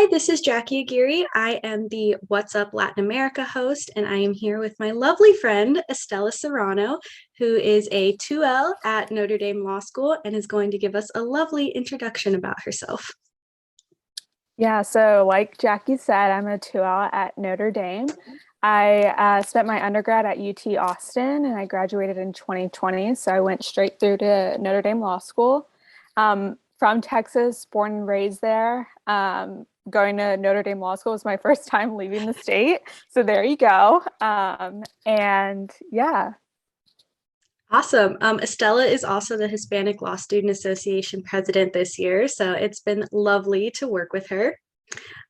Hi, this is Jackie Aguirre. I am the What's Up Latin America host, and I am here with my lovely friend, Estella Serrano, who is a 2L at Notre Dame Law School and is going to give us a lovely introduction about herself. Yeah, so like Jackie said, I'm a 2L at Notre Dame. I spent my undergrad at UT Austin and I graduated in 2020. So I went straight through to Notre Dame Law School. From Texas, born and raised there. Going to Notre Dame Law School was my first time leaving the state. So there you go. And yeah. Awesome. Estella is also the Hispanic Law Student Association president this year, so it's been lovely to work with her.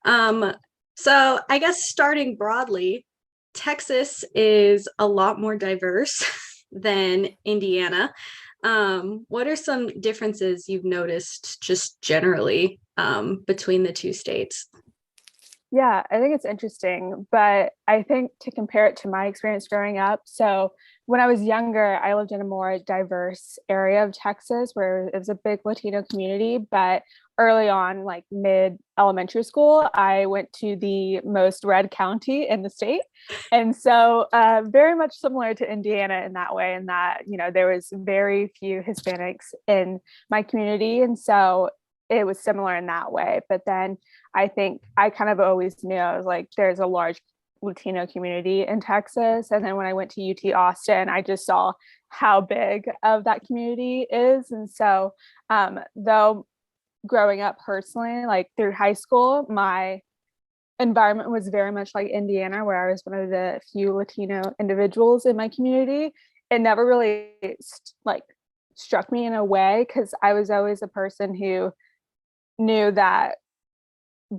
Um, so I guess starting broadly, Texas is a lot more diverse than Indiana. What are some differences you've noticed just generally between the two states? Yeah, I think it's interesting, but I think to compare it to my experience growing up. So when I was younger, I lived in a more diverse area of Texas where it was a big Latino community. But early on, like mid elementary school, I went to the most red county in the state. And so very much similar to Indiana in that way, in that, there was very few Hispanics in my community. And so it was similar in that way. But then I think I kind of always knew I was like, there's a large Latino community in Texas. And then when I went to UT Austin, I just saw how big of that community is. And so, though growing up personally, like through high school, my environment was very much like Indiana, where I was one of the few Latino individuals in my community. It never really like struck me in a way because I was always a person who knew that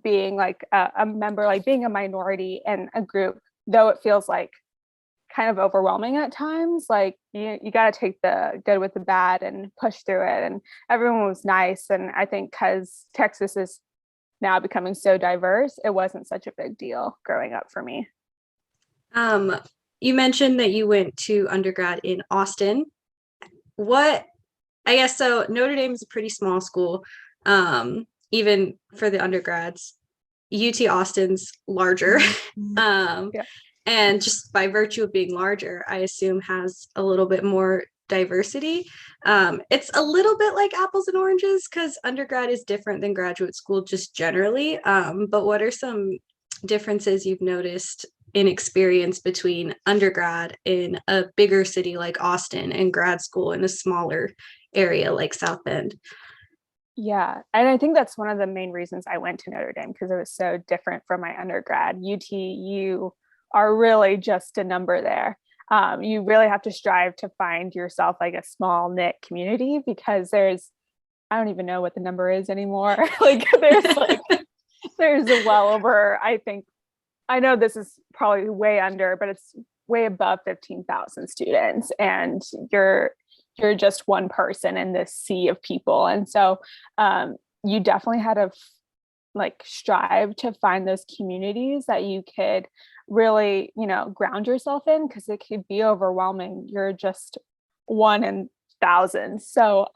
being like a member, like being a minority in a group, though it feels like kind of overwhelming at times, like you got to take the good with the bad and push through it. And everyone was nice. And I think because Texas is now becoming so diverse, it wasn't such a big deal growing up for me. Um, you mentioned that you went to undergrad in Austin. What, I guess so, Notre Dame is a pretty small school, even for the undergrads. UT Austin's larger. um, Yeah. and just by virtue of being larger, I assume has a little bit more diversity. It's a little bit like apples and oranges because undergrad is different than graduate school just generally. But what are some differences you've noticed in experience between undergrad in a bigger city like Austin and grad school in a smaller area like South Bend? Yeah. And I think that's one of the main reasons I went to Notre Dame because it was so different from my undergrad. You are really just a number there. You really have to strive to find yourself like a small knit community because I don't even know what the number is anymore. Like there's a well over, I think, I know this is probably way under, but it's way above 15,000 students. And you're just one person in this sea of people. And so you definitely had to like strive to find those communities that you could really, ground yourself in because it could be overwhelming. You're just one in thousands. So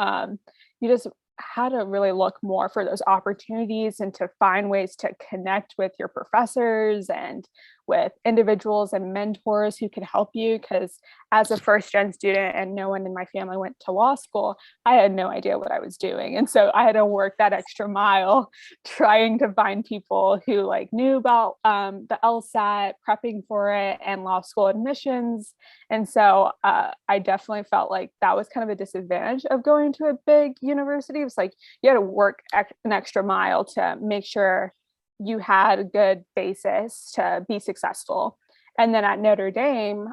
you just had to really look more for those opportunities and to find ways to connect with your professors and with individuals and mentors who could help you. Because as a first gen student and no one in my family went to law school, I had no idea what I was doing. And so I had to work that extra mile trying to find people who like knew about the LSAT, prepping for it, and law school admissions. And so I definitely felt like that was kind of a disadvantage of going to a big university. It was like you had to work an extra mile to make sure you had a good basis to be successful. And then at Notre Dame,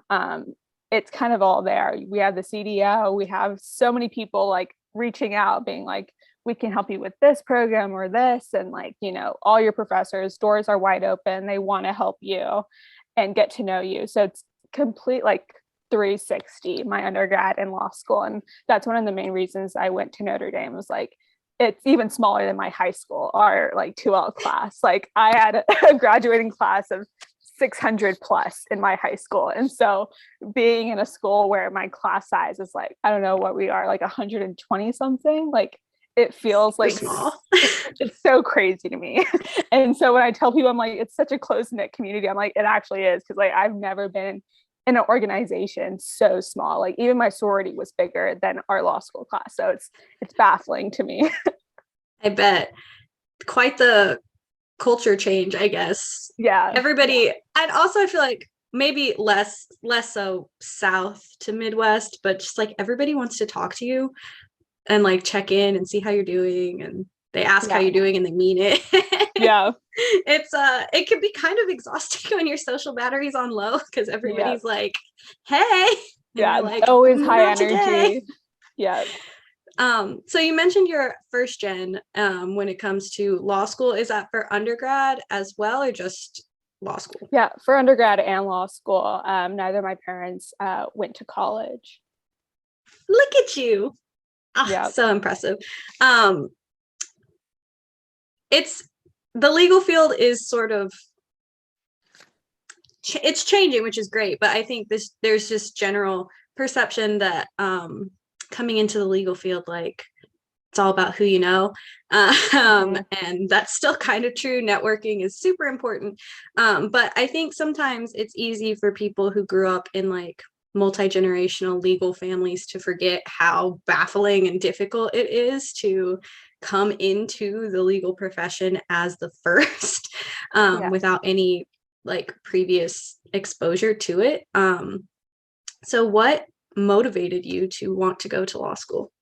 it's kind of all there. We have the CDO, we have so many people like reaching out, being like, we can help you with this program or this. And like, all your professors, doors are wide open. They want to help you and get to know you. So it's complete like 360, my undergrad and law school. And that's one of the main reasons I went to Notre Dame was like, it's even smaller than my high school, our like 2L class. Like I had a graduating class of 600 plus in my high school. And so being in a school where my class size is like, I don't know what we are, like 120 something, like it feels Super like small. it's so crazy to me. And so when I tell people, I'm like, it's such a close knit community, I'm like, it actually is, because like I've never been in an organization so small. Like even my sorority was bigger than our law school class, so it's baffling to me. I bet. Quite the culture change, I guess. Yeah, Everybody, and also I feel like maybe less so south to Midwest, but just like everybody wants to talk to you and like check in and see how you're doing, and they ask how yeah, you're doing and they mean it. yeah, It can be kind of exhausting when your social battery's on low because yeah, everybody's like, hey, and yeah. you're like, Always high not today. energy. Yeah. So you mentioned your first gen when it comes to law school. Is that for undergrad as well, or just law school? Yeah, for undergrad and law school. Neither of my parents went to college. Look at you. Ah, Yeah, so impressive. Um, it's the legal field is sort of it's changing, which is great, but I think there's just general perception that coming into the legal field, like it's all about who you know. mm-hmm. And that's still kind of true. Networking is super important. But I think sometimes it's easy for people who grew up in like multi-generational legal families to forget how baffling and difficult it is to come into the legal profession as the first Yeah. without any like previous exposure to it. So what motivated you to want to go to law school?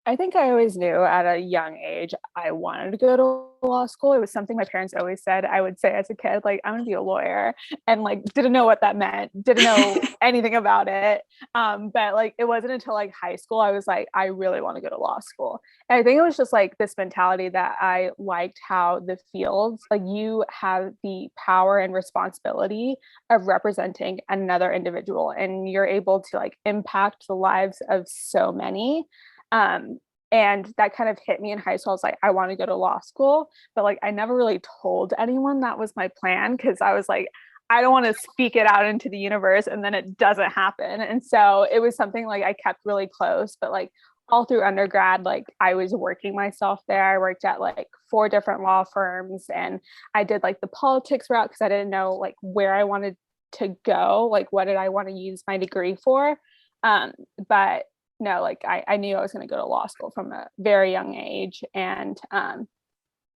I think I always knew at a young age I wanted to go to law school. It was something my parents always said I would say as a kid, like, I'm gonna be a lawyer, and like didn't know what that meant, didn't know anything about it. But like it wasn't until like high school I was like, I really want to go to law school. And I think it was just like this mentality that I liked how the fields, like you have the power and responsibility of representing another individual, and you're able to like impact the lives of so many. Um, and that kind of hit me in high school. I was like, I want to go to law school, but like I never really told anyone that was my plan, because I was like, I don't want to speak it out into the universe and then it doesn't happen. And so it was something like I kept really close, but like all through undergrad, like I was working myself there. I worked at like 4 different law firms, and I did like the politics route because I didn't know like where I wanted to go, like what did I want to use my degree for. But no, like I knew I was going to go to law school from a very young age. And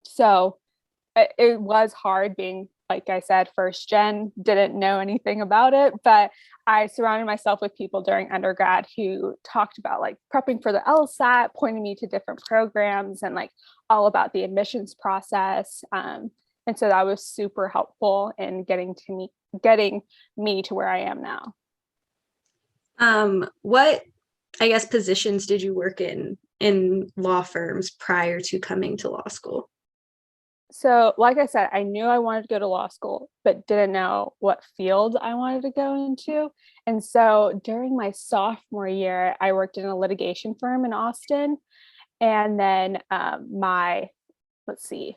so it was hard being, like I said, first gen, didn't know anything about it, but I surrounded myself with people during undergrad who talked about like prepping for the LSAT, pointing me to different programs and like all about the admissions process. And so that was super helpful in getting me to where I am now. What I guess positions did you work in law firms prior to coming to law school? So, like I said, I knew I wanted to go to law school, but didn't know what field I wanted to go into. And so, during my sophomore year, I worked in a litigation firm in Austin. And then, let's see,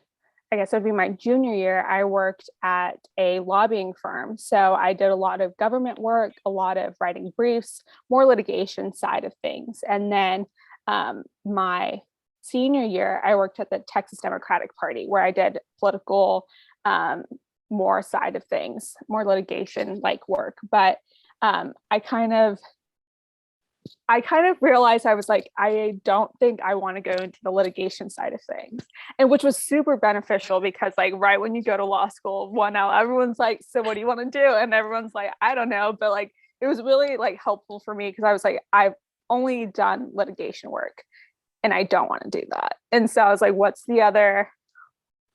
I guess it'd be my junior year, I worked at a lobbying firm. So, I did a lot of government work, a lot of writing briefs, more litigation side of things. And then, my senior year, I worked at the Texas Democratic Party, where I did political, um, more side of things, more litigation like work. But I kind of realized I was like, I don't think I want to go into the litigation side of things. And which was super beneficial because like right when you go to law school, one out, everyone's like, so what do you want to do? And everyone's like, I don't know. But like it was really like helpful for me because I was like, I've only done litigation work and I don't want to do that. And so I was like, what's the other,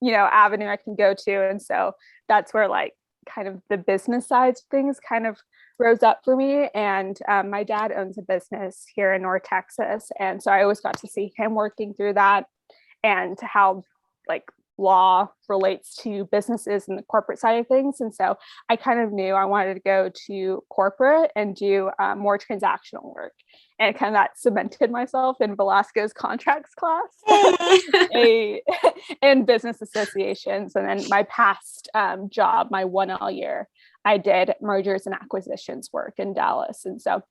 avenue I can go to? And so that's where like kind of the business side of things kind of rose up for me. And my dad owns a business here in North Texas. And so I always got to see him working through that and how like law relates to businesses and the corporate side of things. And so I kind of knew I wanted to go to corporate and do more transactional work. And kind of that cemented myself in Velasco's contracts class in business associations. And then my past job, my 1L year, I did mergers and acquisitions work in Dallas. And so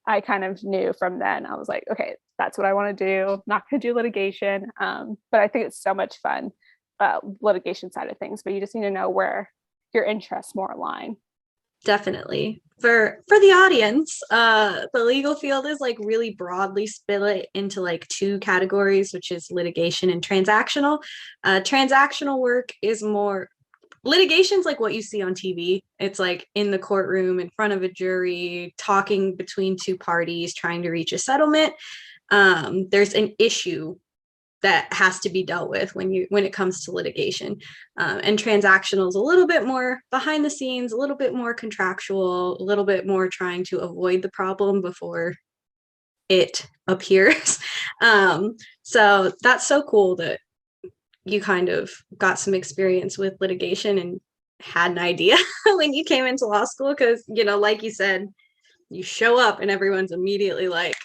I kind of knew from then, I was like, okay, that's what I want to do. Not going to do litigation. But I think it's so much fun, litigation side of things, but you just need to know where your interests more align. Definitely. For the audience, the legal field is like really broadly split into like two categories, which is litigation and transactional. Transactional work is more litigation's like what you see on TV. It's like in the courtroom in front of a jury, talking between two parties, trying to reach a settlement. There's an issue that has to be dealt with when it comes to litigation, and transactional is a little bit more behind the scenes, a little bit more contractual, a little bit more trying to avoid the problem before it appears. So that's so cool that you kind of got some experience with litigation and had an idea when you came into law school, because like you said, you show up and everyone's immediately like,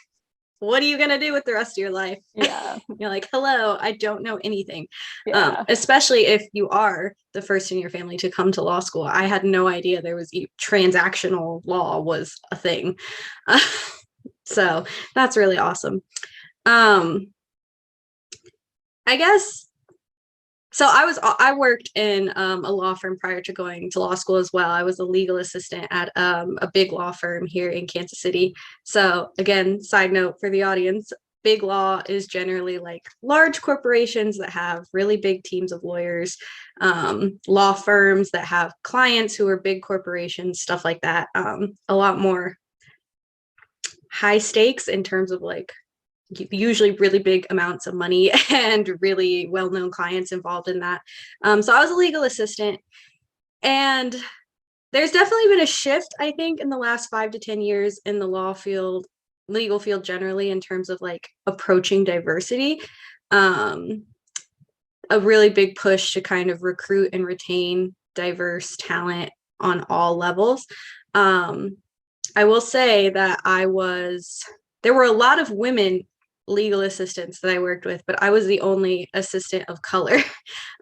what are you going to do with the rest of your life? Yeah. You're like, hello, I don't know anything. Yeah. Especially if you are the first in your family to come to law school. I had no idea there was transactional law was a thing. So that's really awesome. I guess so. I worked in a law firm prior to going to law school as well. I was a legal assistant at a big law firm here in Kansas City. So again, side note for the audience, big law is generally like large corporations that have really big teams of lawyers, law firms that have clients who are big corporations, stuff like that. A lot more high stakes in terms of like usually really big amounts of money and really well-known clients involved in that. So I was a legal assistant, and there's definitely been a shift, I think, in the last 5 to 10 years in the legal field generally, in terms of like approaching diversity. A really big push to kind of recruit and retain diverse talent on all levels. I will say that there were a lot of women legal assistants that I worked with, but I was the only assistant of color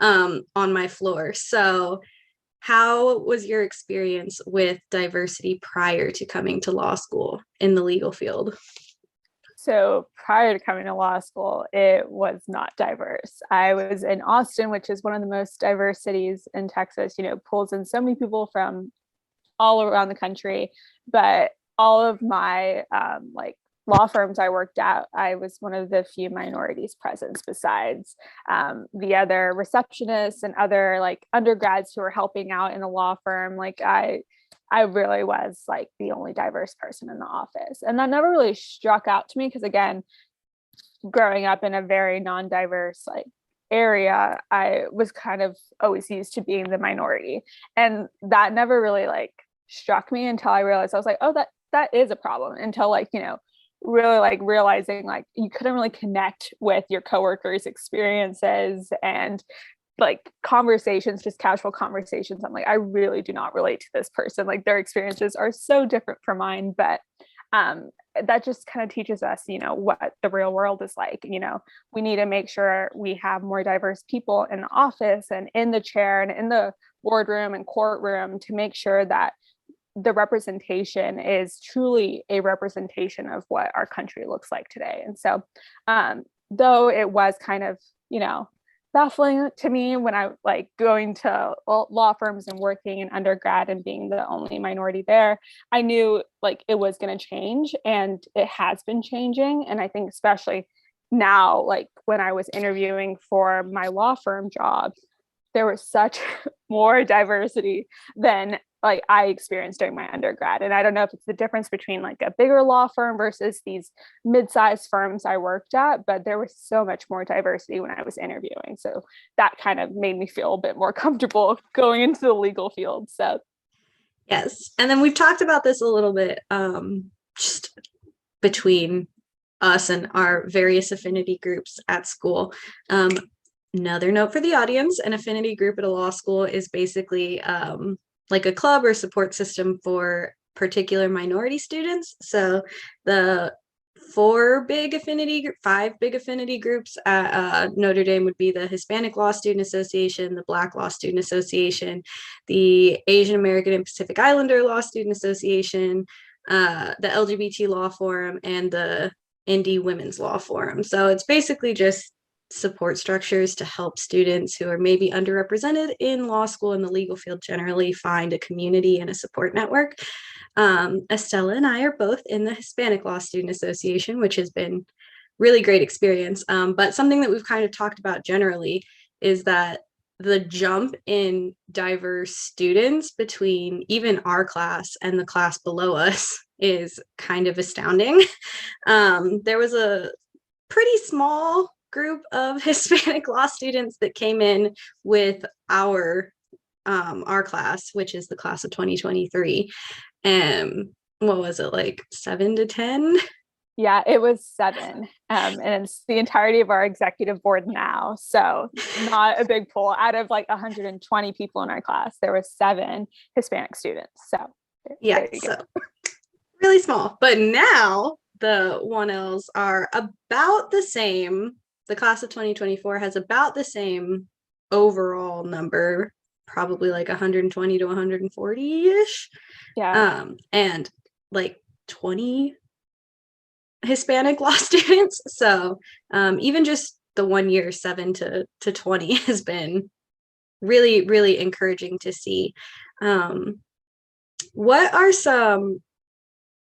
on my floor. So how was your experience with diversity prior to coming to law school in the legal field? So prior to coming to law school, it was not diverse. I was in Austin, which is one of the most diverse cities in Texas, pulls in so many people from all around the country. But all of my law firms I worked at, I was one of the few minorities present, besides the other receptionists and other like undergrads who were helping out in the law firm. Like I really was like the only diverse person in the office. And that never really struck out to me because, again, growing up in a very non-diverse like area, I was kind of always used to being the minority. And that never really like struck me until I realized, I was like, oh, that is a problem, until like, really like realizing like you couldn't really connect with your coworkers' experiences and like conversations, just casual conversations. I'm like, I really do not relate to this person. Like their experiences are so different from mine. But that just kind of teaches us, what the real world is like. We need to make sure we have more diverse people in the office and in the chair and in the boardroom and courtroom to make sure that the representation is truly a representation of what our country looks like today. And so, though it was kind of, baffling to me when I like going to law firms and working in undergrad and being the only minority there, I knew like it was going to change, and it has been changing. And I think especially now, like when I was interviewing for my law firm job, there was such more diversity than like I experienced during my undergrad. And I don't know if it's the difference between like a bigger law firm versus these mid-sized firms I worked at, but there was so much more diversity when I was interviewing. So that kind of made me feel a bit more comfortable going into the legal field. So Yes. And then we've talked about this a little bit, just between us and our various affinity groups at school. Another note for the audience, an affinity group at a law school is basically like a club or support system for particular minority students. So the five big affinity groups at Notre Dame would be the Hispanic Law Student Association, the Black Law Student Association, the Asian American and Pacific Islander Law Student Association, the LGBT Law Forum, and the Indie Women's Law Forum. So it's basically just support structures to help students who are maybe underrepresented in law school and the legal field generally find a community and a support network. Estella and I are both in the Hispanic Law Student Association, which has been really great experience. But something that we've kind of talked about generally is that the jump in diverse students between even our class and the class below us is kind of astounding. There was a pretty small group of Hispanic law students that came in with our class, which is the class of 2023. And what was it, like 7 to 10? Yeah, it was 7. And it's the entirety of our executive board now. So not a big pool. Out of like 120 people in our class, there were 7 Hispanic students. So yeah, so really small. But now the 1Ls are about the same. The class of 2024 has about the same overall number, probably like 120 to 140-ish. Yeah. And like 20 Hispanic law students. So even just the 1 year, 7 to 20 has been really, really encouraging to see. What are some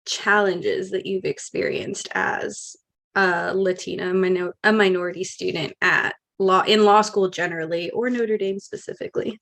challenges that you've experienced as a Latina a minority student at in law school generally, or Notre Dame specifically?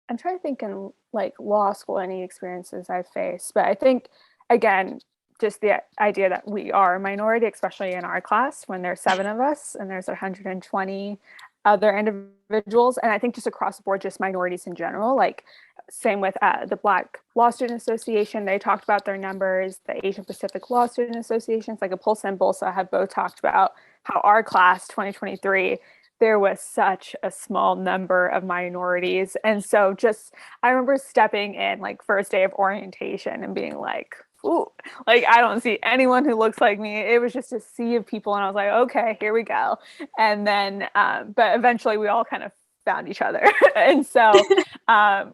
I'm trying to think in like law school, any experiences I've faced, but I think again, just the idea that we are a minority, especially in our class when there's 7 of us and there's 120 other individuals. And I think just across the board, just minorities in general, like same with the Black Law Student Association, they talked about their numbers, the Asian Pacific Law Student Associations, like Apulsa and Bolsa have both talked about how our class 2023, there was such a small number of minorities. And so just, I remember stepping in like first day of orientation and being like, ooh, like I don't see anyone who looks like me. It was just a sea of people. And I was like, okay, here we go. And then, but eventually we all kind of found each other. And so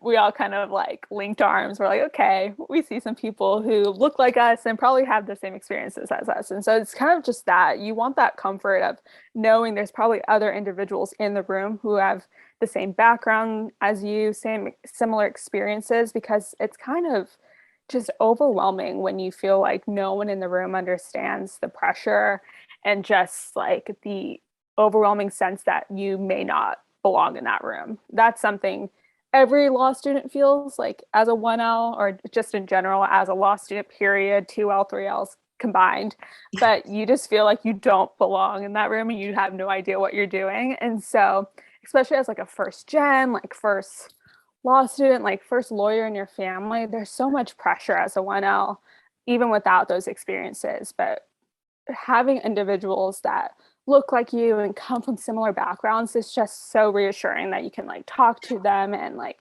we all kind of like linked arms. We're like, okay, we see some people who look like us and probably have the same experiences as us. And so it's kind of just that you want that comfort of knowing there's probably other individuals in the room who have the same background as you, similar experiences, because it's kind of just overwhelming when you feel like no one in the room understands the pressure and just like the overwhelming sense that you may not belong in that room. That's something every law student feels like as a 1L or just in general as a law student, period, 2L, 3Ls combined. But you just feel like you don't belong in that room and you have no idea what you're doing. And so, especially as like a first gen, like first law student, like first lawyer in your family, there's so much pressure as a 1L, even without those experiences. But having individuals that look like you and come from similar backgrounds is just so reassuring that you can like talk to them and like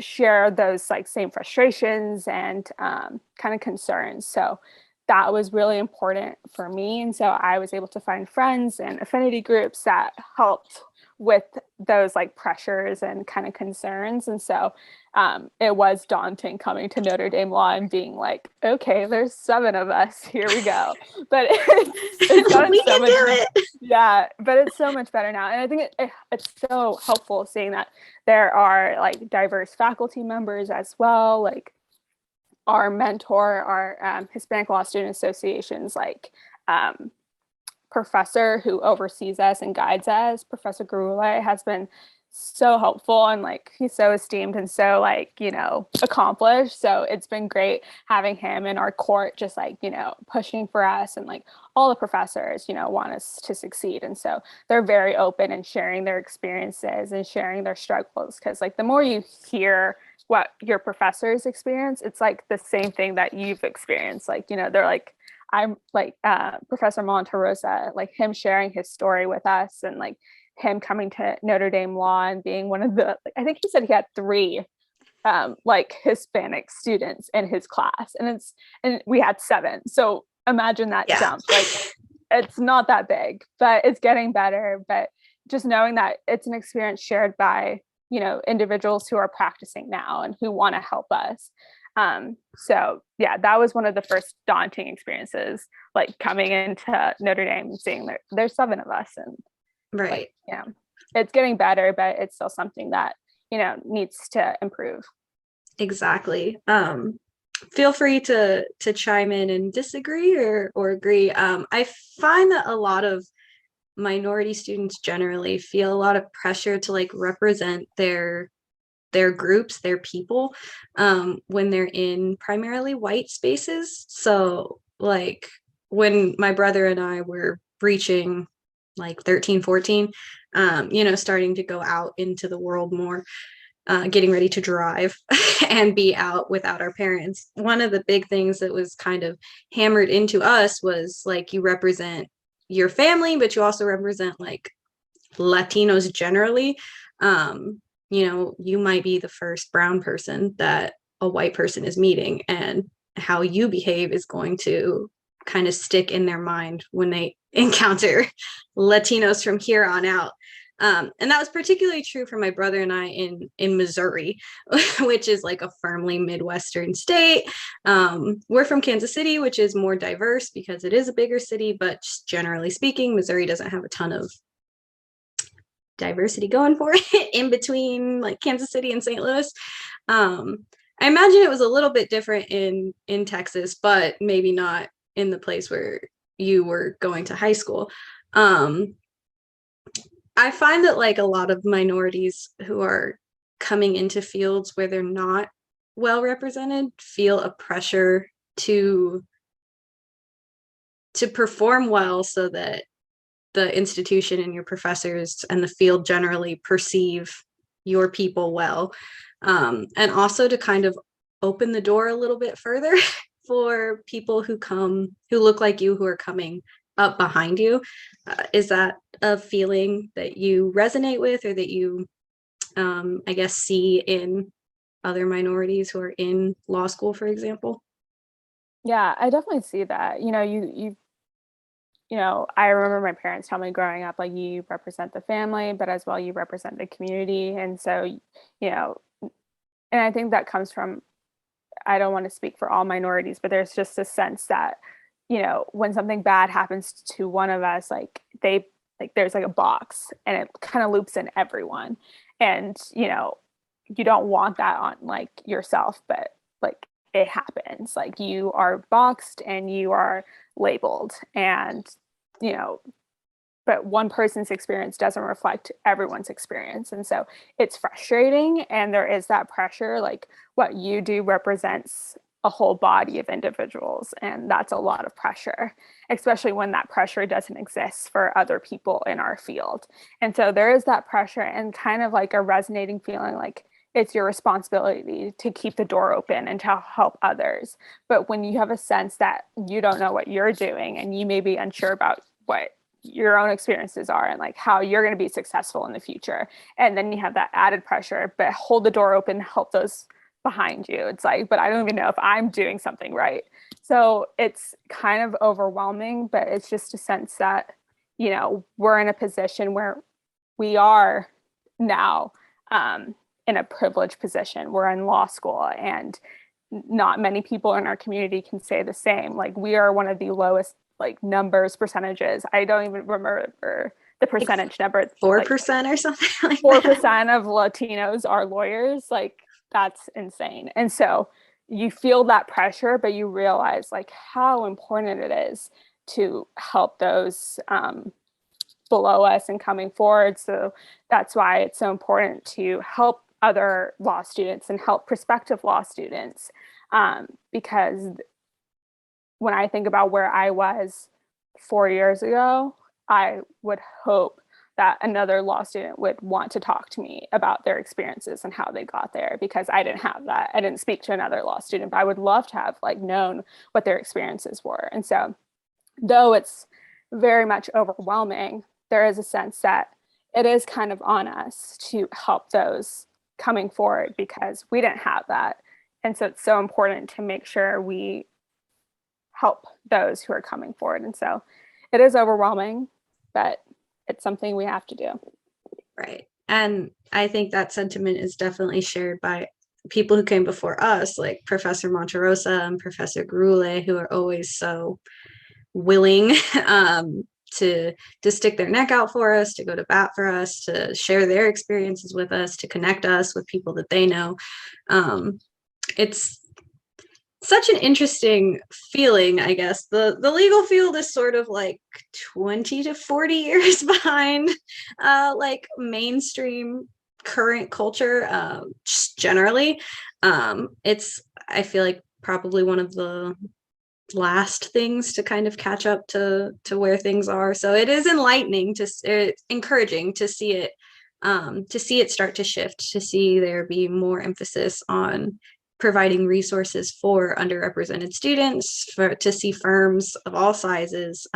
share those like same frustrations and kind of concerns. So that was really important for me. And so I was able to find friends and affinity groups that helped with those like pressures and kind of concerns. And so it was daunting coming to Notre Dame Law and being like, okay, there's 7 of us, here we go. But it's gotten we so can much, do it. yeah, but it's so much better now. And I think it's so helpful seeing that there are like diverse faculty members as well, like our mentor, our Hispanic Law Student Association's like professor who oversees us and guides us, Professor Garule, has been so helpful and like he's so esteemed and so like, you know, accomplished. So it's been great having him in our court, just like, you know, pushing for us, and like all the professors, you know, want us to succeed. And so they're very open and sharing their experiences and sharing their struggles, because like the more you hear what your professors experience, it's like the same thing that you've experienced. Like, you know, they're like, I'm like Professor Monterosa, like him sharing his story with us and like him coming to Notre Dame Law and being one of the, I think he said he had 3 like Hispanic students in his class, and we had 7. So imagine that jump. Like it's not that big, but it's getting better. But just knowing that it's an experience shared by, you know, individuals who are practicing now and who want to help us. So yeah, that was one of the first daunting experiences, like coming into Notre Dame and seeing there's 7 of us, and Right. like, yeah, it's getting better, but it's still something that, needs to improve. Exactly. Feel free to chime in and disagree or agree. I find that a lot of minority students generally feel a lot of pressure to like represent their groups, their people, when they're in primarily white spaces. So like when my brother and I were reaching like 13, 14, starting to go out into the world more, getting ready to drive and be out without our parents. One of the big things that was kind of hammered into us was like you represent your family, but you also represent like Latinos generally. You might be the first brown person that a white person is meeting, and how you behave is going to kind of stick in their mind when they encounter Latinos from here on out. And that was particularly true for my brother and I in Missouri, which is like a firmly Midwestern state. We're from Kansas City, which is more diverse because it is a bigger city, but just generally speaking, Missouri doesn't have a ton of diversity going for it in between like Kansas City and St. Louis. I imagine it was a little bit different in Texas, but maybe not in the place where you were going to high school. I find that like a lot of minorities who are coming into fields where they're not well represented feel a pressure to perform well so that the institution and your professors and the field generally perceive your people well, and also to kind of open the door a little bit further for people who look like you, who are coming up behind you. Is that a feeling that you resonate with, or that you I guess see in other minorities who are in law school, for example? Yeah, I definitely see that. I remember my parents telling me growing up, like, you represent the family, but as well, you represent the community. And so, and I think that comes from, I don't want to speak for all minorities, but there's just a sense that, when something bad happens to one of us, there's like a box and it kind of loops in everyone. And, you don't want that on like yourself, but like it happens. Like you are boxed and you are labeled, and you know but one person's experience doesn't reflect everyone's experience, and so it's frustrating, and there is that pressure. Like what you do represents a whole body of individuals, and that's a lot of pressure, especially when that pressure doesn't exist for other people in our field. And so there is that pressure and kind of like a resonating feeling, like it's your responsibility to keep the door open and to help others. But when you have a sense that you don't know what you're doing and you may be unsure about what your own experiences are and like how you're going to be successful in the future, and then you have that added pressure, but hold the door open, help those behind you. It's like, but I don't even know if I'm doing something right. So it's kind of overwhelming, but it's just a sense that, we're in a position where we are now, in a privileged position. We're in law school, and not many people in our community can say the same. Like we are one of the lowest like numbers, percentages. I don't even remember the percentage number. 4% or something like 4% of Latinos are lawyers. Like that's insane. And so you feel that pressure, but you realize like how important it is to help those below us and coming forward. So that's why it's so important to help other law students and help prospective law students, because when I think about where I was 4 years ago, I would hope that another law student would want to talk to me about their experiences and how they got there, because I didn't have that. I didn't speak to another law student, but I would love to have like known what their experiences were. And so though it's very much overwhelming, there is a sense that it is kind of on us to help those coming forward because we didn't have that. And so it's so important to make sure we help those who are coming forward. And so it is overwhelming, but it's something we have to do. Right. And I think that sentiment is definitely shared by people who came before us, like Professor Monterosa and Professor Grule, who are always so willing to stick their neck out for us, to go to bat for us, to share their experiences with us, to connect us with people that they know. It's such an interesting feeling, I guess. The legal field is sort of like 20 to 40 years behind like mainstream current culture, just generally. It's, I feel like, probably one of the last things to kind of catch up to where things are. So it is enlightening encouraging to see it start to shift, to see there be more emphasis on providing resources for underrepresented students, to see firms of all sizes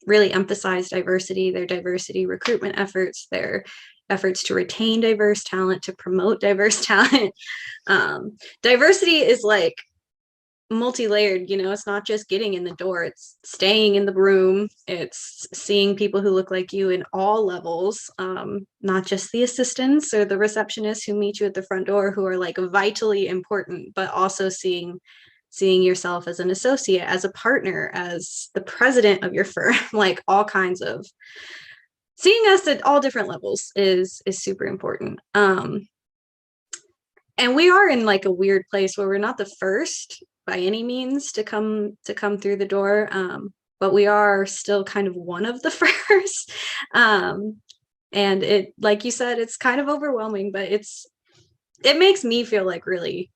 really emphasize diversity, their diversity recruitment efforts, their efforts to retain diverse talent, to promote diverse talent. Diversity is like multi-layered, it's not just getting in the door, it's staying in the room, it's seeing people who look like you in all levels, not just the assistants or the receptionists who meet you at the front door, who are like vitally important, but also seeing yourself as an associate, as a partner, as the president of your firm, like all kinds of seeing us at all different levels is super important. And we are in like a weird place where we're not the first by any means to come through the door, but we are still kind of one of the first. And it, like you said, it's kind of overwhelming, but it makes me feel like really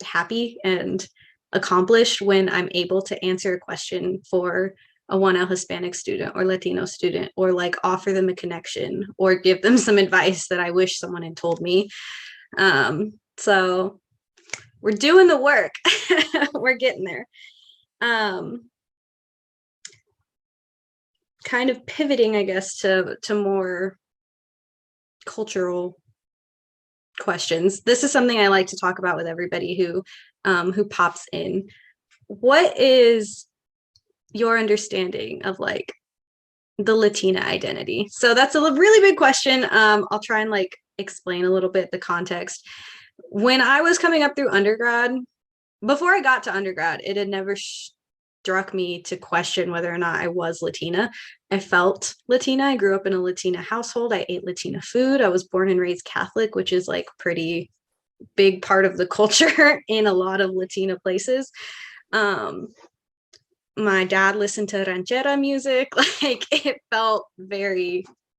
happy and accomplished when I'm able to answer a question for a 1L Hispanic student or Latino student, or like offer them a connection or give them some advice that I wish someone had told me. So we're doing the work. We're getting there. Kind of pivoting, I guess, to more cultural questions. This is something I like to talk about with everybody who pops in. What is your understanding of like the Latina identity? So that's a really big question. I'll try and like explain a little bit the context. When I was coming up through undergrad, before I got to undergrad, it had never struck me to question whether or not I was Latina. I felt Latina. I grew up in a Latina household. I ate Latina food. I was born and raised Catholic, which is like pretty big part of the culture in a lot of Latina places. My dad listened to ranchera music. Like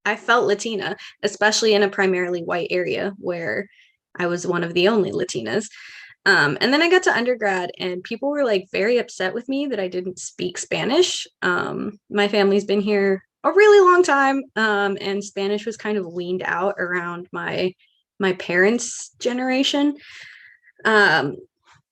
I felt Latina, especially in a primarily white area where I was one of the only Latinas. And then I got to undergrad and people were like very upset with me that I didn't speak Spanish. My family's been here a really long time, and Spanish was kind of weaned out around my parents' generation.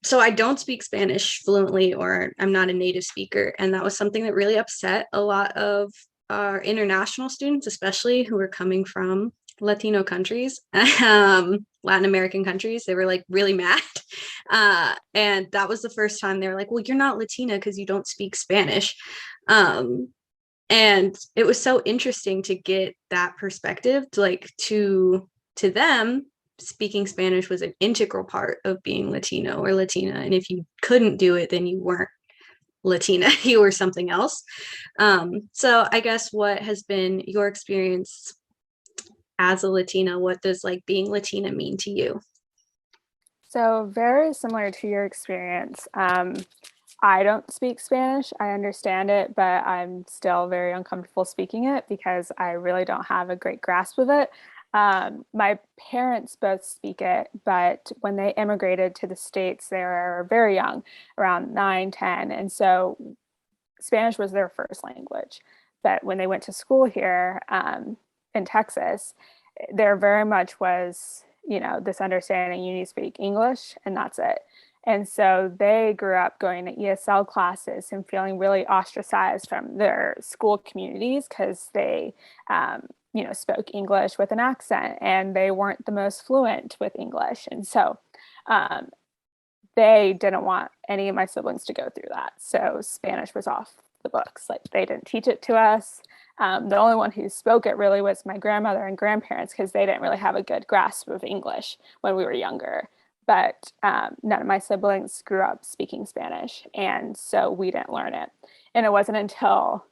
So I don't speak Spanish fluently, or I'm not a native speaker. And that was something that really upset a lot of our international students, especially who were coming from Latino countries, Latin American countries. They were like really mad. And that was the first time they were like, well, you're not Latina because you don't speak Spanish. And it was so interesting to get that perspective, to them, speaking Spanish was an integral part of being Latino or Latina. And if you couldn't do it, then you weren't Latina, you were something else. So I guess, what has been your experience as a Latina? What does like being Latina mean to you? So very similar to your experience. I don't speak Spanish. I understand it, but I'm still very uncomfortable speaking it because I really don't have a great grasp of it. My parents both speak it, but when they immigrated to the States, they were very young, around 9, 10. And so Spanish was their first language. But when they went to school here in Texas, there very much was, this understanding you need to speak English and that's it. And so they grew up going to ESL classes and feeling really ostracized from their school communities because they, spoke English with an accent and they weren't the most fluent with English. And so they didn't want any of my siblings to go through that. So Spanish was off the books. Like, they didn't teach it to us. The only one who spoke it really was my grandmother and grandparents because they didn't really have a good grasp of English when we were younger. but none of my siblings grew up speaking Spanish, and so we didn't learn it. And it wasn't until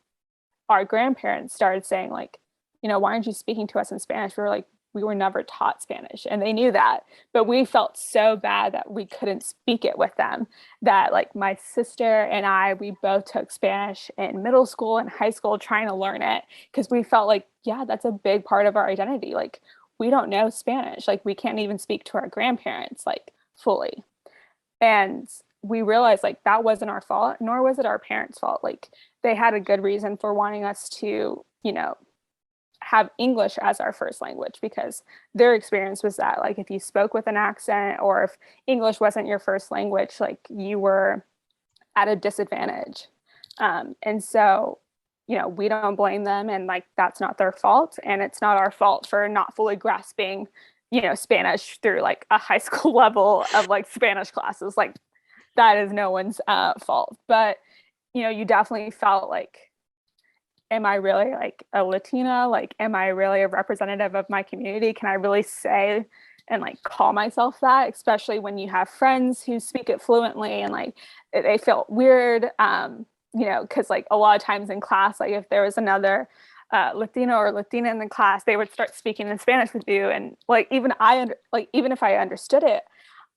our grandparents started saying, like, why aren't you speaking to us in Spanish? We were like, we were never taught Spanish, and they knew that, but we felt so bad that we couldn't speak it with them, that like my sister and we both took Spanish in middle school and high school trying to learn it, because we felt like, yeah, that's a big part of our identity. Like, we don't know Spanish, like we can't even speak to our grandparents like fully. And we realized like that wasn't our fault, nor was it our parents' fault. Like, they had a good reason for wanting us to, have English as our first language, because their experience was that, like, if you spoke with an accent or if English wasn't your first language, like you were at a disadvantage. And so, we don't blame them, and like that's not their fault, and it's not our fault for not fully grasping, Spanish through like a high school level of like Spanish classes. Like, that is no one's fault. But you definitely felt like, am I really like a Latina? Like, am I really a representative of my community? Can I really say and like call myself that? Especially when you have friends who speak it fluently, and like they felt weird, because like a lot of times in class, like if there was another Latino or Latina in the class, they would start speaking in Spanish with you, and like even if I understood it,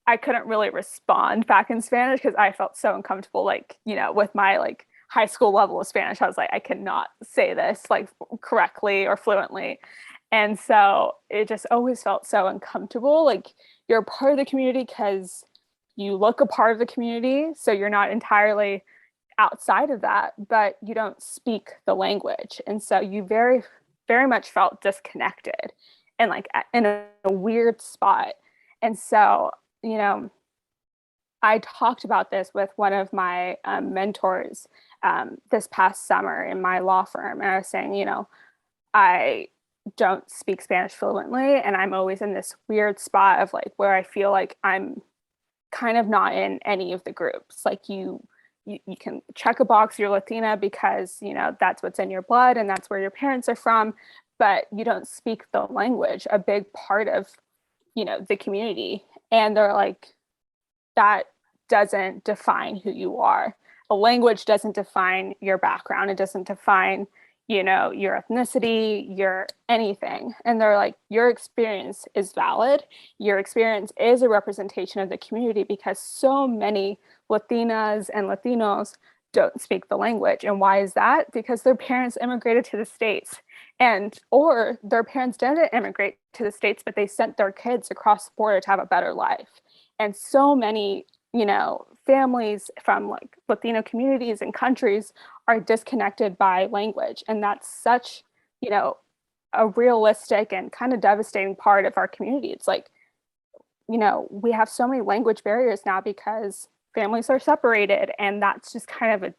I couldn't really respond back in Spanish because I felt so uncomfortable, like, with my like high school level of Spanish. I was like, I cannot say this like correctly or fluently. And so it just always felt so uncomfortable. Like, you're a part of the community because you look a part of the community. So you're not entirely outside of that, but you don't speak the language. And so you very, very much felt disconnected and like in a weird spot. And so, I talked about this with one of my mentors this past summer in my law firm. And I was saying, I don't speak Spanish fluently, and I'm always in this weird spot of like where I feel like I'm kind of not in any of the groups. Like, you can check a box, you're Latina because, that's what's in your blood and that's where your parents are from, but you don't speak the language, a big part of, the community. And they're like, that doesn't define who you are. A language doesn't define your background. It doesn't define, your ethnicity, your anything. And they're like, your experience is valid. Your experience is a representation of the community, because so many Latinas and Latinos don't speak the language. And why is that? Because their parents immigrated to the States, or their parents didn't immigrate to the States, but they sent their kids across the border to have a better life. And so many, families from like Latino communities and countries are disconnected by language. And that's such, a realistic and kind of devastating part of our community. It's like, we have so many language barriers now because families are separated, and that's just kind of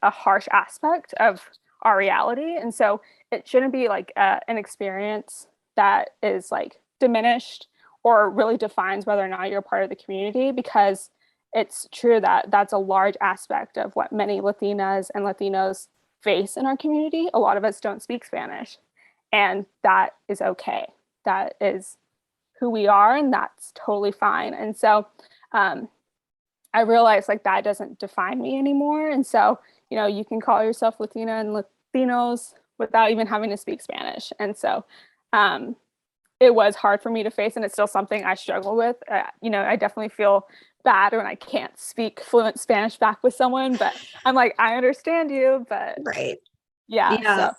a harsh aspect of our reality. And so it shouldn't be like an experience that is like diminished or really defines whether or not you're part of the community, because it's true that that's a large aspect of what many Latinas and Latinos face in our community. A lot of us don't speak Spanish, and that is okay. That is who we are, and that's totally fine. And so I realized like that doesn't define me anymore. And so, you can call yourself Latina and Latinos without even having to speak Spanish. And so it was hard for me to face, and it's still something I struggle with. I definitely feel bad when I can't speak fluent Spanish back with someone, but I'm like, I understand you, but Right. yeah. Yeah. So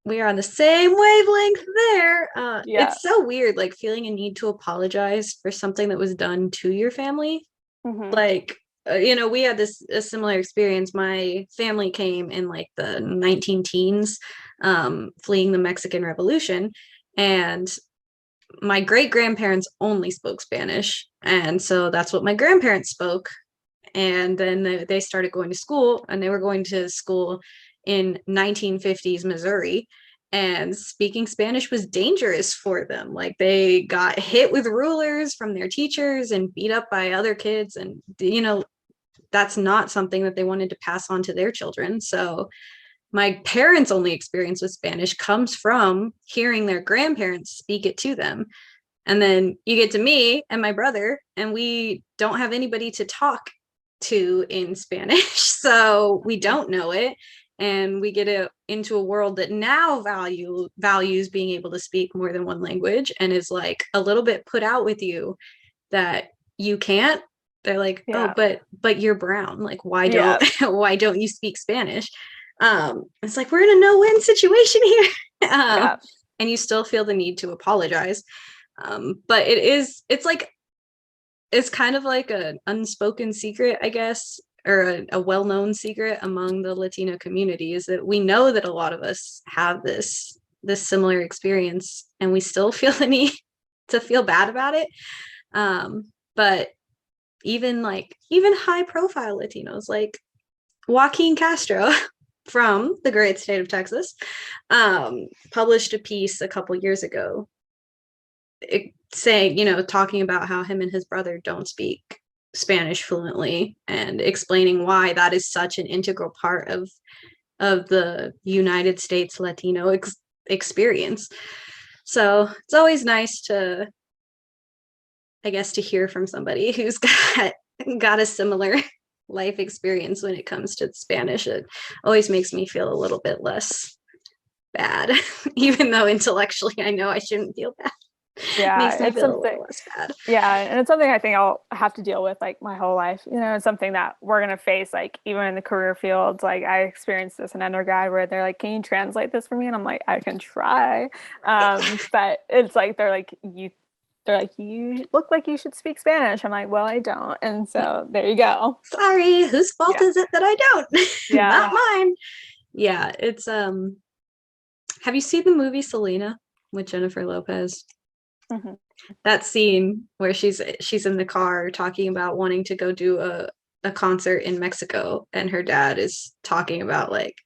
We are on the same wavelength there. yeah. It's so weird, like feeling a need to apologize for something that was done to your family. Mm-hmm. Like, we had a similar experience. My family came in like the 19 teens, fleeing the Mexican Revolution. And my great grandparents only spoke Spanish. And so that's what my grandparents spoke. And then they started going to school, and they were going to school in 1950s Missouri, and speaking Spanish was dangerous for them. Like, they got hit with rulers from their teachers and beat up by other kids, and that's not something that they wanted to pass on to their children. So my parents' only experience with Spanish comes from hearing their grandparents speak it to them. And then you get to me and my brother, and we don't have anybody to talk to in Spanish. So we don't know it. And we get into a world that now values being able to speak more than one language and is like a little bit put out with you that you can't. They're like, oh, Yeah. but you're brown. Like, why Yeah. don't why don't you speak Spanish? It's like we're in a no-win situation here. Yeah. And you still feel the need to apologize. But it's like it's kind of like an unspoken secret, I guess, or a well-known secret among the Latino community is that we know that a lot of us have this similar experience and we still feel the need to feel bad about it. But even high profile Latinos like Joaquin Castro from the great state of Texas published a piece a couple years ago saying, talking about how him and his brother don't speak Spanish fluently and explaining why that is such an integral part of the United States Latino experience. So it's always nice to, I guess, to hear from somebody who's got a similar life experience when it comes to Spanish. It always makes me feel a little bit less bad, even though intellectually I know I shouldn't feel bad. Yeah, Makes me it's feel a something. little less bad. Yeah, and it's something I think I'll have to deal with like my whole life. It's something that we're gonna face like even in the career fields. Like I experienced this in undergrad where they're like, "Can you translate this for me?" And I'm like, "I can try," but it's like they're like, "You look like you should speak Spanish." I'm like, "Well, I don't," and so there you go. Sorry, whose fault Yeah, is it that I don't? Not yeah. mine. Yeah, it's have you seen the movie Selena with Jennifer Lopez? Hmm. That scene where she's in the car talking about wanting to go do a concert in Mexico and her dad is talking about like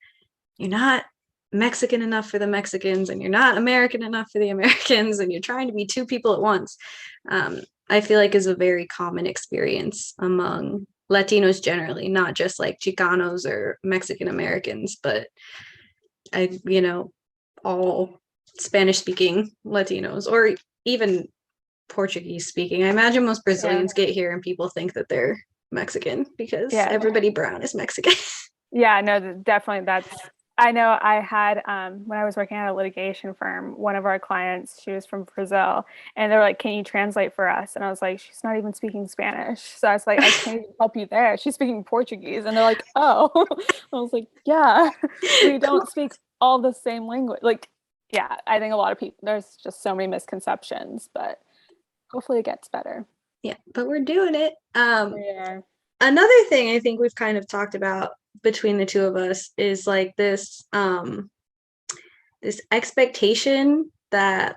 you're not Mexican enough for the Mexicans and you're not American enough for the Americans and you're trying to be two people at once. I feel like is a very common experience among Latinos generally, not just like Chicanos or Mexican Americans, but all Spanish speaking Latinos or even Portuguese speaking. I imagine most Yeah, Brazilians get here and people think that they're Mexican because yeah. everybody brown is Mexican. Yeah, no, definitely that's I know I had when I was working at a litigation firm, one of our clients, she was from Brazil, and they're like, "Can you translate for us?" And I was like, "She's not even speaking Spanish." So I was like, "I can't even help you there. She's speaking Portuguese." And they're like, "Oh." I was like, "Yeah, we don't speak all the same language." Like, yeah, I think a lot of people there's just so many misconceptions, but hopefully it gets better. Yeah, but we're doing it. Yeah. Another thing I think we've kind of talked about between the two of us is like this expectation that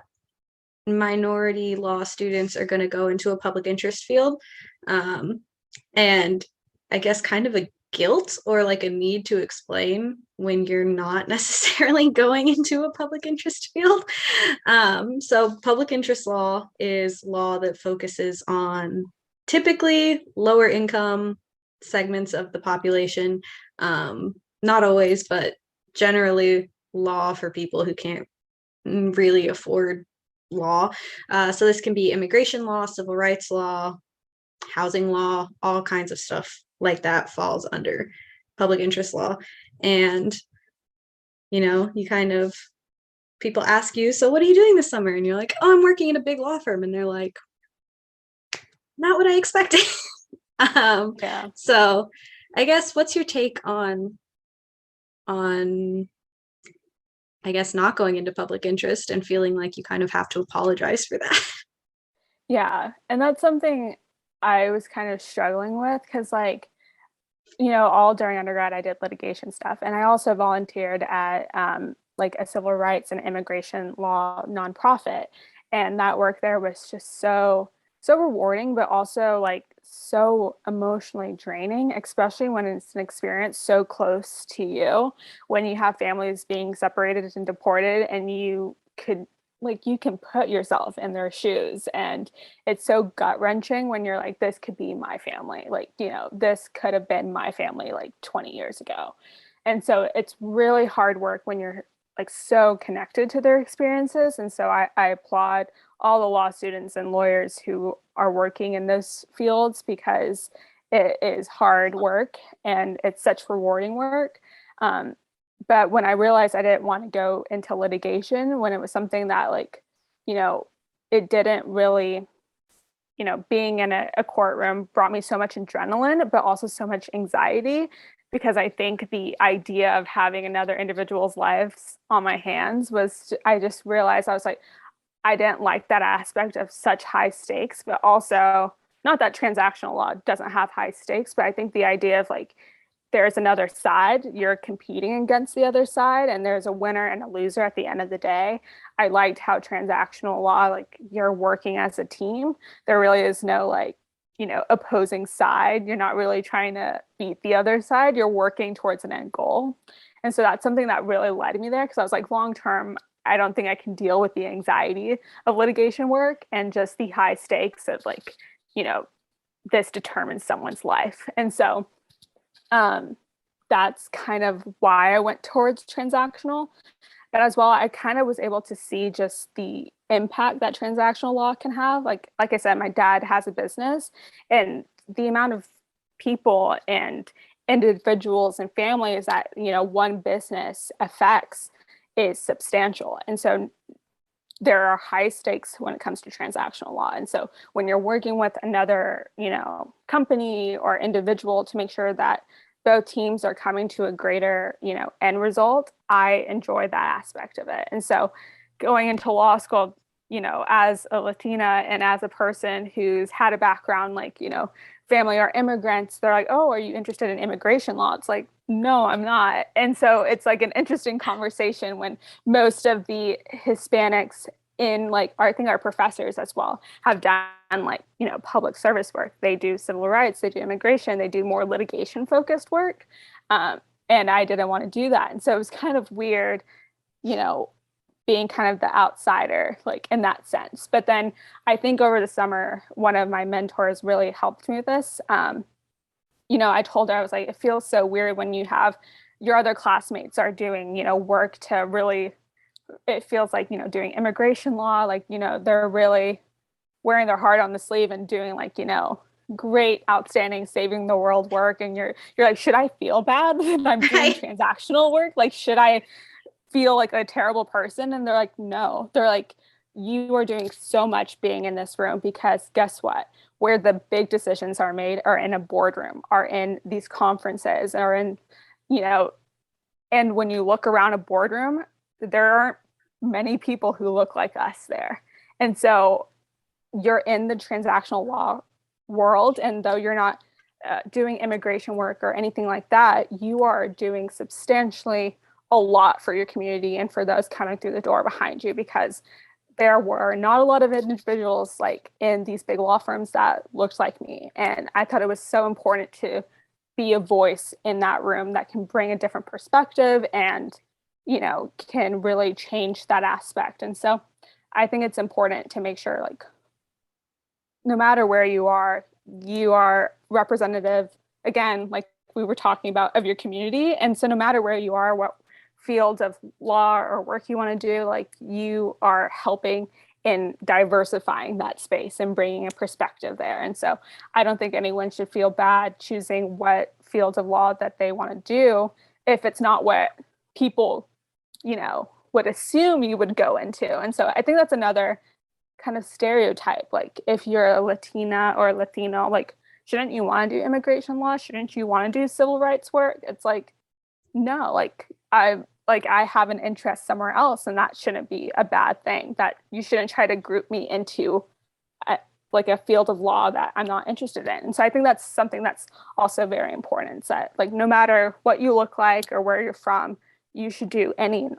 minority law students are going to go into a public interest field. Um, and I guess kind of a guilt or like a need to explain when you're not necessarily going into a public interest field. So, public interest law is law that focuses on typically lower income segments of the population. Not always, but generally law for people who can't really afford law. So this can be immigration law, civil rights law, housing law, all kinds of stuff like that falls under public interest law. And, you kind of, people ask you, so what are you doing this summer? And you're like, oh, I'm working in a big law firm. And they're like, not what I expected. um, Yeah. so I guess what's your take on I guess not going into public interest and feeling like you kind of have to apologize for that? Yeah. And that's something I was kind of struggling with because, like, all during undergrad, I did litigation stuff. And I also volunteered at like a civil rights and immigration law nonprofit. And that work there was just so rewarding, but also like so emotionally draining, especially when it's an experience so close to you, when you have families being separated and deported, and you can put yourself in their shoes. And it's so gut wrenching when you're like, this could be my family. Like, this could have been my family like 20 years ago. And so it's really hard work when you're like so connected to their experiences. And so I applaud all the law students and lawyers who are working in those fields, because it is hard work and it's such rewarding work. But when I realized I didn't want to go into litigation, when it was something that, like, you know, it didn't really, being in a courtroom brought me so much adrenaline, but also so much anxiety, because I think the idea of having another individual's lives on my hands was, I just realized I was like, I didn't like that aspect of such high stakes, but also not that transactional law doesn't have high stakes, but I think the idea of like, there's another side, you're competing against the other side, and there's a winner and a loser at the end of the day. I liked how transactional law, like, you're working as a team. There really is no, like, opposing side. You're not really trying to beat the other side. You're working towards an end goal. And so that's something that really led me there, because I was like, long term, I don't think I can deal with the anxiety of litigation work and just the high stakes of, like, you know, this determines someone's life. And so that's kind of why I went towards transactional. But as well, I kind of was able to see just the impact that transactional law can have. Like I said, my dad has a business, and the amount of people and individuals and families that, one business affects is substantial. And so there are high stakes when it comes to transactional law. And so when you're working with another, company or individual to make sure that both teams are coming to a greater, end result, I enjoy that aspect of it. And so going into law school, as a Latina and as a person who's had a background, like, family are immigrants, they're like, oh, are you interested in immigration law? It's like, no, I'm not. And so it's like an interesting conversation when most of the Hispanics in, like, I think our professors as well have done, like, public service work. They do civil rights, they do immigration, they do more litigation focused work. And I didn't want to do that. And so it was kind of weird, you know, being kind of the outsider, like, in that sense. But then I think over the summer, one of my mentors really helped me with this. I told her, I was like, it feels so weird when you have your other classmates are doing, work to really, it feels like, doing immigration law, like, they're really wearing their heart on the sleeve and doing, like, great, outstanding, saving the world work. And you're like, should I feel bad that I'm doing Right. transactional work? Like, should I feel like a terrible person? And they're like, no. They're like, you are doing so much being in this room, because guess what? Where the big decisions are made are in a boardroom, are in these conferences, are in, you know, and when you look around a boardroom, there aren't many people who look like us there. And so you're in the transactional law world, and though you're not doing immigration work or anything like that, you are doing substantially a lot for your community and for those coming through the door behind you, because there were not a lot of individuals, like, in these big law firms that looked like me. And I thought it was so important to be a voice in that room that can bring a different perspective and, can really change that aspect. And so I think it's important to make sure, like, no matter where you are representative, again, like we were talking about, of your community. And so no matter where you are, what field of law or work you want to do, like, you are helping in diversifying that space and bringing a perspective there. And so I don't think anyone should feel bad choosing what field of law that they want to do if it's not what people, would assume you would go into. And so I think that's another kind of stereotype. Like, if you're a Latina or a Latino, like, shouldn't you want to do immigration law? Shouldn't you want to do civil rights work? It's like, no, I have an interest somewhere else, and that shouldn't be a bad thing. That you shouldn't try to group me into like a field of law that I'm not interested in. And so I think that's something that's also very important. It's that, like, no matter what you look like or where you're from, you should do any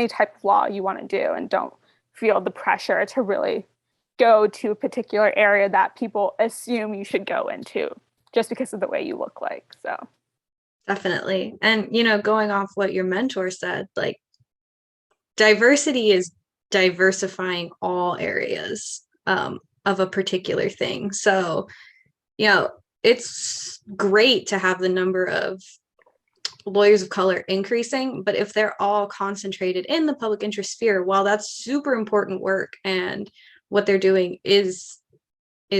type of law you want to do, and don't feel the pressure to really go to a particular area that people assume you should go into just because of the way you look like. So Definitely. And, going off what your mentor said, like, diversity is diversifying all areas of a particular thing. So, it's great to have the number of lawyers of color increasing, but if they're all concentrated in the public interest sphere, while that's super important work and what they're doing is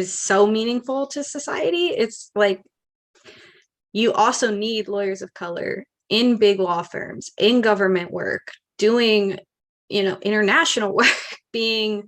so meaningful to society. It's like you also need lawyers of color in big law firms, in government work, doing, international work, being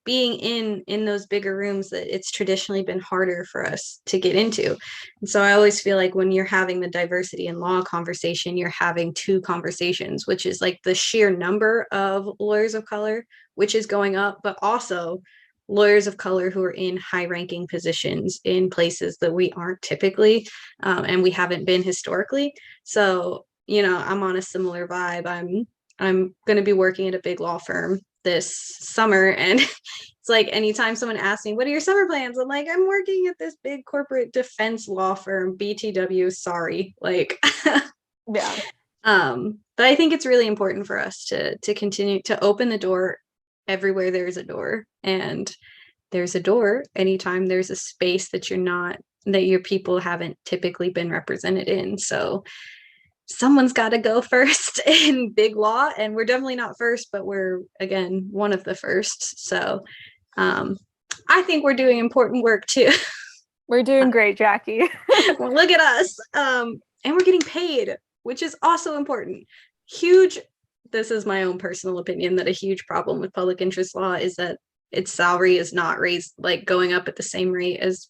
in those bigger rooms that it's traditionally been harder for us to get into. And so I always feel like when you're having the diversity in law conversation, you're having two conversations, which is like the sheer number of lawyers of color, which is going up, but also lawyers of color who are in high ranking positions in places that we aren't typically, and we haven't been historically. So, I'm on a similar vibe. I'm going to be working at a big law firm this summer, and it's like anytime someone asks me, what are your summer plans? I'm like, I'm working at this big corporate defense law firm, BTW, sorry. Like, Yeah. But I think it's really important for us to continue to open the door everywhere there's a door. And there's a door anytime there's a space that that your people haven't typically been represented in. So someone's got to go first in big law, and we're definitely not first, but we're, again, one of the first. So I think we're doing important work too. We're doing great, Jackie. Well, look at us. And we're getting paid, which is also important. This is my own personal opinion, that a huge problem with public interest law is that its salary is not raised, like going up at the same rate as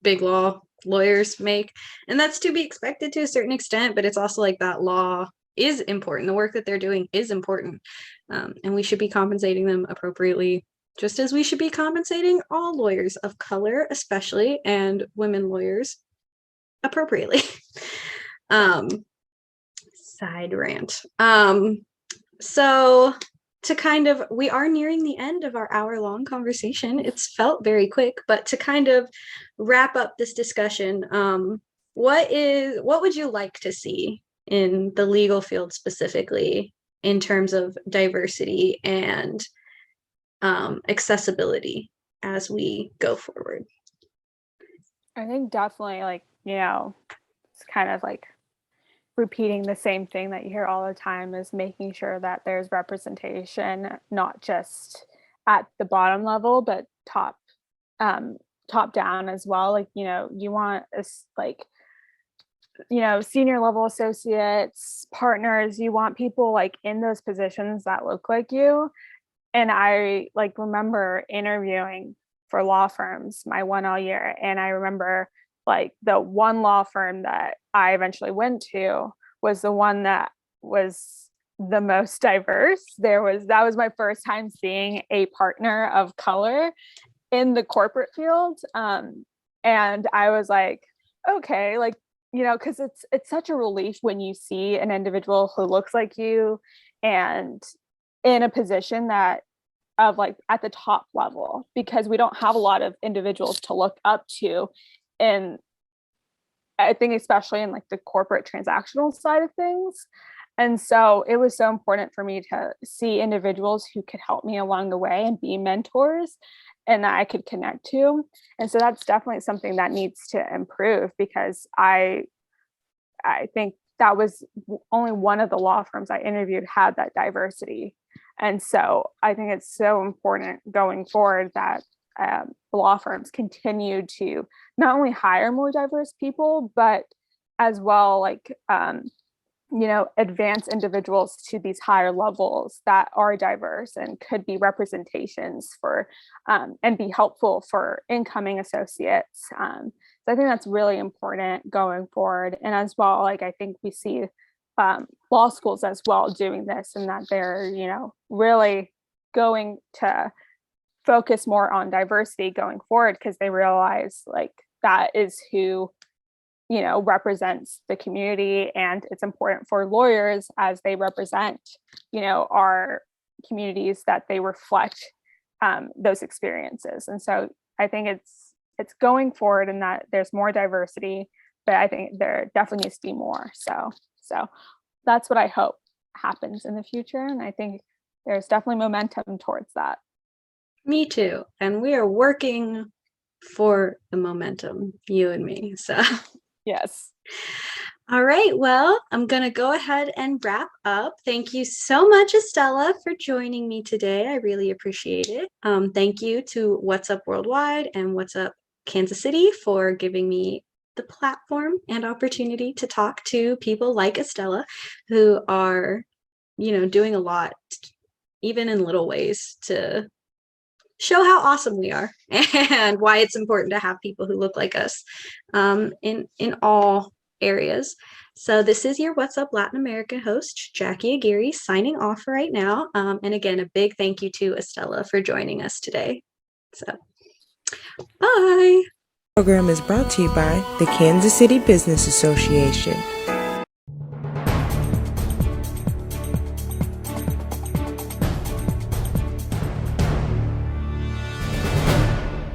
big law lawyers make. And that's to be expected to a certain extent, but it's also like that law is important. The work that they're doing is important. And we should be compensating them appropriately, just as we should be compensating all lawyers of color, especially, and women lawyers appropriately. Side rant. So we are nearing the end of our hour-long conversation. It's felt very quick, but to kind of wrap up this discussion, what would you like to see in the legal field specifically in terms of diversity and accessibility as we go forward? I think definitely, like, it's kind of like repeating the same thing that you hear all the time, is making sure that there's representation, not just at the bottom level, but top down as well. Like, you want senior level associates, partners, you want people like in those positions that look like you. And I remember interviewing for law firms my 1L year, and I remember like the one law firm that I eventually went to was the one that was the most diverse. That was my first time seeing a partner of color in the corporate field. And I was like, okay, because it's such a relief when you see an individual who looks like you and in a position that of like at the top level, because we don't have a lot of individuals to look up to. And I think especially in like the corporate transactional side of things. And so it was so important for me to see individuals who could help me along the way and be mentors and that I could connect to. And so that's definitely something that needs to improve, because I think that was only one of the law firms I interviewed had that diversity. And so I think it's so important going forward that law firms continue to not only hire more diverse people, but as well, advance individuals to these higher levels that are diverse and could be representations for and be helpful for incoming associates. So I think that's really important going forward. And as well, I think we see law schools as well doing this, and that they're, really going to focus more on diversity going forward, because they realize that is who represents the community, and it's important for lawyers as they represent our communities that they reflect those experiences. And so I think it's going forward in that there's more diversity, but I think there definitely needs to be more. So that's what I hope happens in the future, and I think there's definitely momentum towards that. Me too. And we are working for the momentum, you and me. So yes. All right, well, I'm going to go ahead and wrap up. Thank you so much, Estella, for joining me today. I really appreciate it. Thank you to What's Up Worldwide and What's Up Kansas City for giving me the platform and opportunity to talk to people like Estella who are, doing a lot, even in little ways, to show how awesome we are and why it's important to have people who look like us in all areas. So this is your What's Up Latin America host, Jackie Aguirre, signing off right now. And again, a big thank you to Estella for joining us today. So bye. Program is brought to you by the Kansas City Business Association.